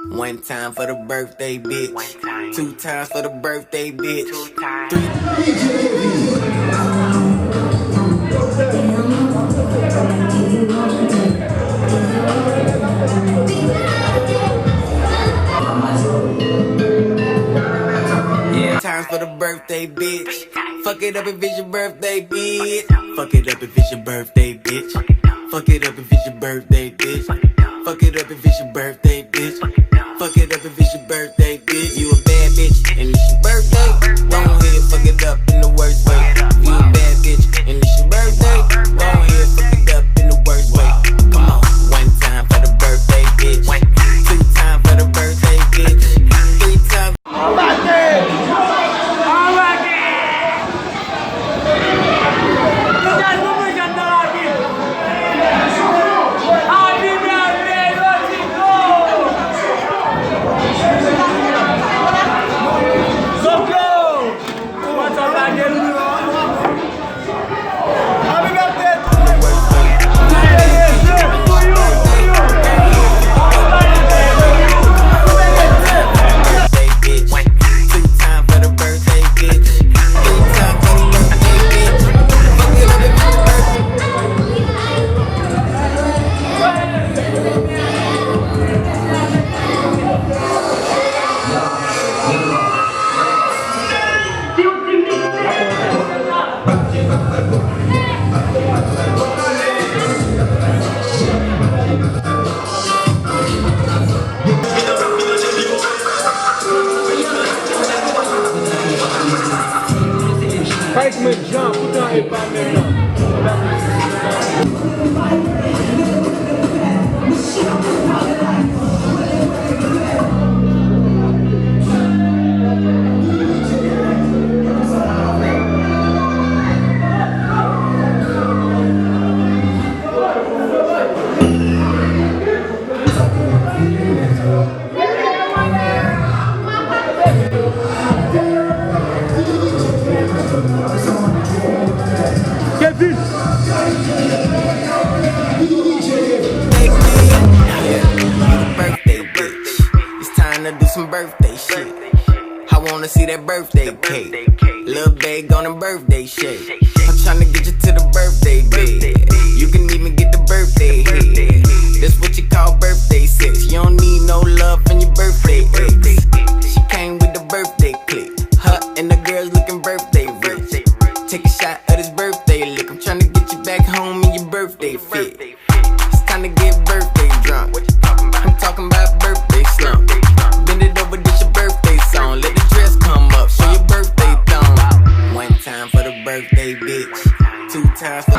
One time for the birthday bitch. Two times for the birthday bitch. Three. Times for the birthday bitch. Fuck it up if it's your birthday bitch. Fuck it up if it's your birthday bitch. Fuck it up if it's your birthday bitch. Fuck it up if it's your birthday bitch. Fuck it up if it's your birthday bitch. You a bad bitch and it's your birthday. Go ahead, fuck it up in the worst way. You a bad bitch and it's your birthday. Go ahead, fuck it up in the worst way. Come on, one time for the birthday bitch. Two times for the birthday bitch. Three times. Faz meu jump, puta aí, pá, meu Kevin! Birthday bitch. It's time to do some birthday shit. I wanna see that birthday cake. Lil' bag on a birthday shake. I'm tryna get you to the birthday bed. You can even get the birthday head. That's what you call birthday sex. You don't need no love from your birthday ex. She came with the birthday click. Her and the girls looking birthday rich. Take a shot of this birthday lick. I'm tryna get you back home in your birthday fit. It's time to get birthday drunk. I'm talking about birthday slump. Bend it over, this your birthday song. Let the dress come up, show your birthday thong. One time for the birthday bitch. Two times for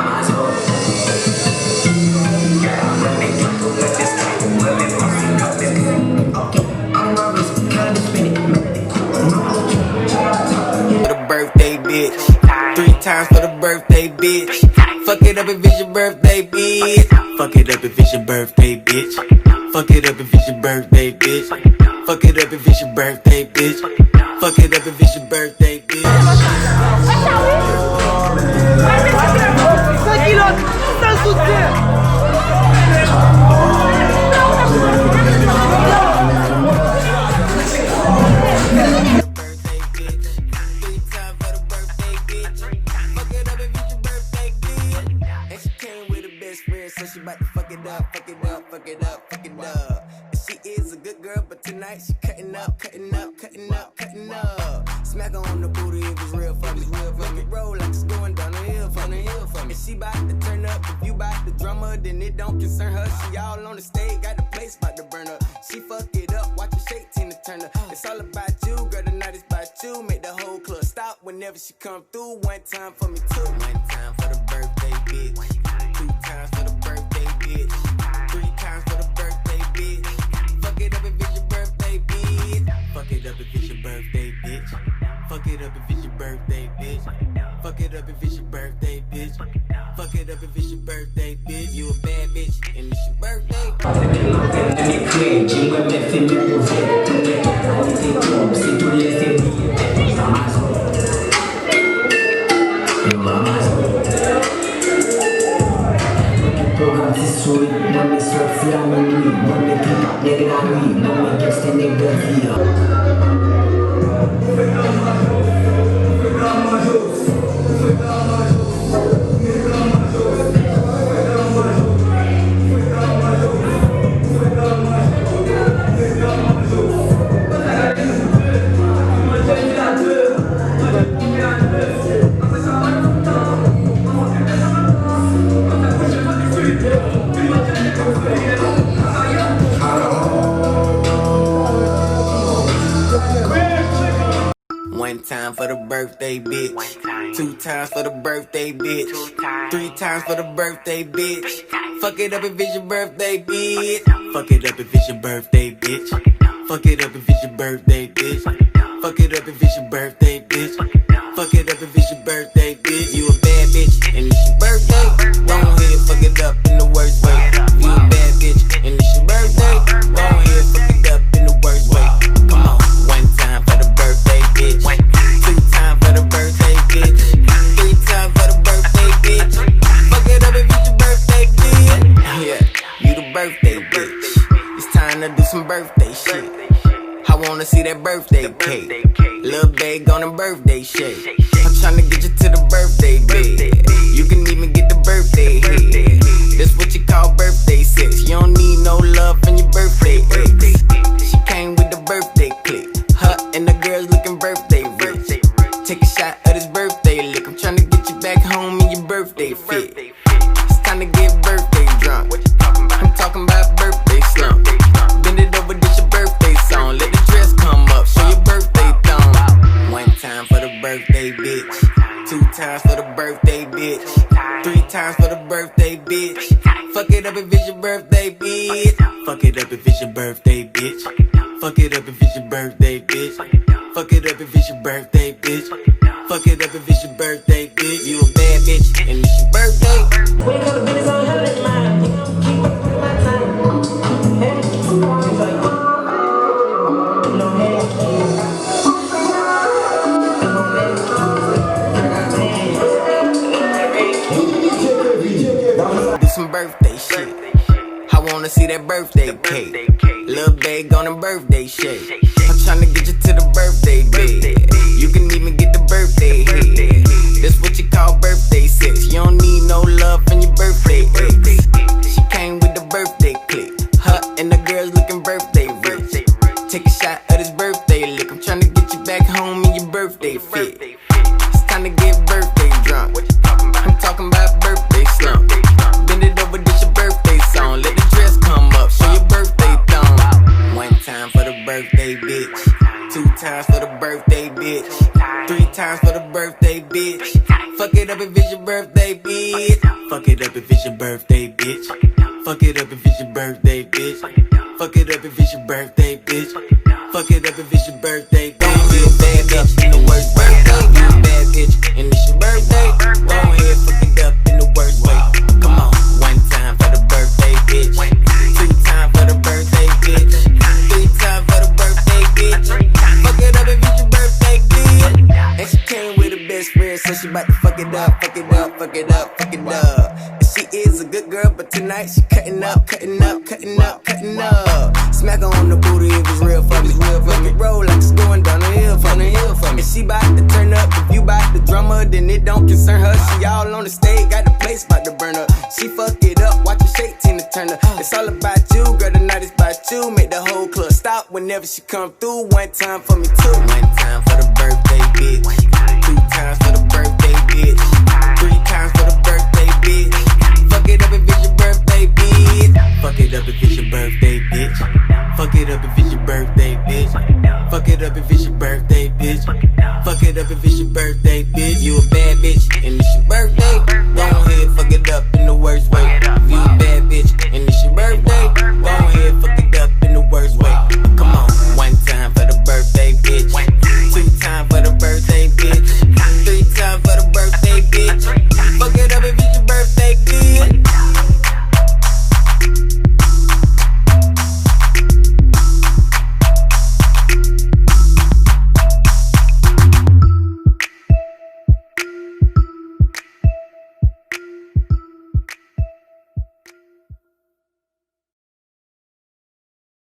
the birthday bitch. Three times for the birthday bitch. Fuck it up if it's your birthday bitch. Fuck it up if it's your birthday bitch. Fuck it up if it's your birthday bitch. Fuck it up if it's your birthday bitch. Fuck it up if it's your birthday bitch. So she bout to fuck it up, fuck it up, fuck it up, fuck it up. And she is a good girl, but tonight she cutting up, cutting up, cutting up, cutting up. Smack her on the booty if it's real for me, real for me. Roll like it's going down the hill for me, hill for me. She bout to turn up, if you bout the drummer, then it don't concern her. She all on the stage, got the place bout to burn up. She fuck it up, watch her shake, Tina Turner. It's all about you, girl, tonight it's about you. Make the whole club stop whenever she come through. One time for me too. One time for the birthday bitch. Two times for the birthday bitch. Three times for the birthday bitch. Fuck it up if it's your birthday bitch. Fuck it up if it's your birthday bitch. Fuck it up if it's your birthday bitch. Fuck it up if it's your birthday bitch. Fuck it up if it's your birthday bitch. You a bad bitch and it's your birthday. suit. Mami suit sila manui. Mami kita nega nui. Mami gangsta nega via. One time for the birthday bitch, 2 times for the birthday bitch, 3 times for the birthday bitch. Fuck it up if it's your birthday bitch. Fuck it up if it's your birthday bitch. Fuck it up if it's your birthday bitch. Fuck it up if it's your birthday bitch. Fuck it up if it's your birthday bitch. You a bad bitch and it's your birthday. Go ahead, fuck it up in the worst way. You a bad bitch and it's your birthday. Go ahead, fuck it up in the worst way. Come on, 1 time for the birthday bitch, 2 times for the birthday bitch, 3 times for the birthday bitch. Fuck it up if it's your birthday bitch. Yeah, you the birthday bitch. It's time to do some birthday shit. I wanna see that birthday cake, little bag on the birthday shake. I'm tryna get you to the birthday bed. You can even get the birthday head. That's what you call birthday sex. You don't need no love from your birthday ex. She came with the birthday click. Her and the girls looking birthday rich. Take a shot of this birthday lick. I'm tryna get you back home in your birthday fit. It's time to get birthday drunk. I'm talking about birthday slump. Bend it over, this your birthday song. Let the dress come up, show your birthday thong. 1 time for the birthday bitch, 2 times for the birthday bitch, 3 times for the birthday bitch. Fuck it up if it's your birthday bitch. Fuck it up if it's your birthday bitch. Fuck it up if it's your birthday bitch. Fuck it up if it's your birthday bitch. Fuck it up if it's your birthday bitch. You a bad bitch and it's your birthday. When it comes to business, I don't have that mind. Keep up with my time. Hey, it's like, no head. Do some birthday shit. I wanna see that birthday cake, little bag on the birthday shake. I'm tryna get you to the birthday bed. You can even get the birthday head. That's what you call birthday sex. You don't need no love from your birthday ex. She came with the birthday click. Her and the girls looking birthday rich. Take a shot of this birthday lick. I'm tryna get you back home in your birthday fit. It's time to get birthday drunk. I'm talking about birthday slump. Bend it over, this your birthday song. Let the dress come up, show your birthday thong. 1 time for the birthday bitch, 2 times for the birthday bitch, 3 times for the birthday bitch. Fuck it up if it's your birthday bitch. Fuck it up if it's your birthday bitch. Fuck it up if it's your birthday bitch. Fuck it up if it's your birthday bitch. Fuck it up if it's your birthday bitch. You a bad bitch in the worst birthday. You a bad bitch and it's your birthday. Go ahead, fuck it up in the worst way. Come on, 1 time for the birthday bitch, 2 times for the birthday bitch, 3 times for the birthday bitch. Fuck it up if it's your birthday bitch. And she came with her best friend, so she bout to fuck it up, fuck it up, fuck it up, fuck it up. And she is a good girl, but tonight she cutting up, cutting up, cutting up, cutting up. Smack her on the booty if it's real for me. Make it roll like it's going down the hill for me. And she bout to turn up, if you bout the drummer, then it don't concern her. She all on the stage, got the place bout to burn up. She fuck it up, watch her shake, Tina Turner. It's all about you, girl, tonight it's about you. Make the whole club stop whenever she come through. 1 time for me too. 1 time for the birthday bitch, 2 times for the birthday bitch, 3 times for the birthday bitch. Fuck it up if it's your birthday bitch. Fuck it up if it's your birthday bitch. Fuck it up if it's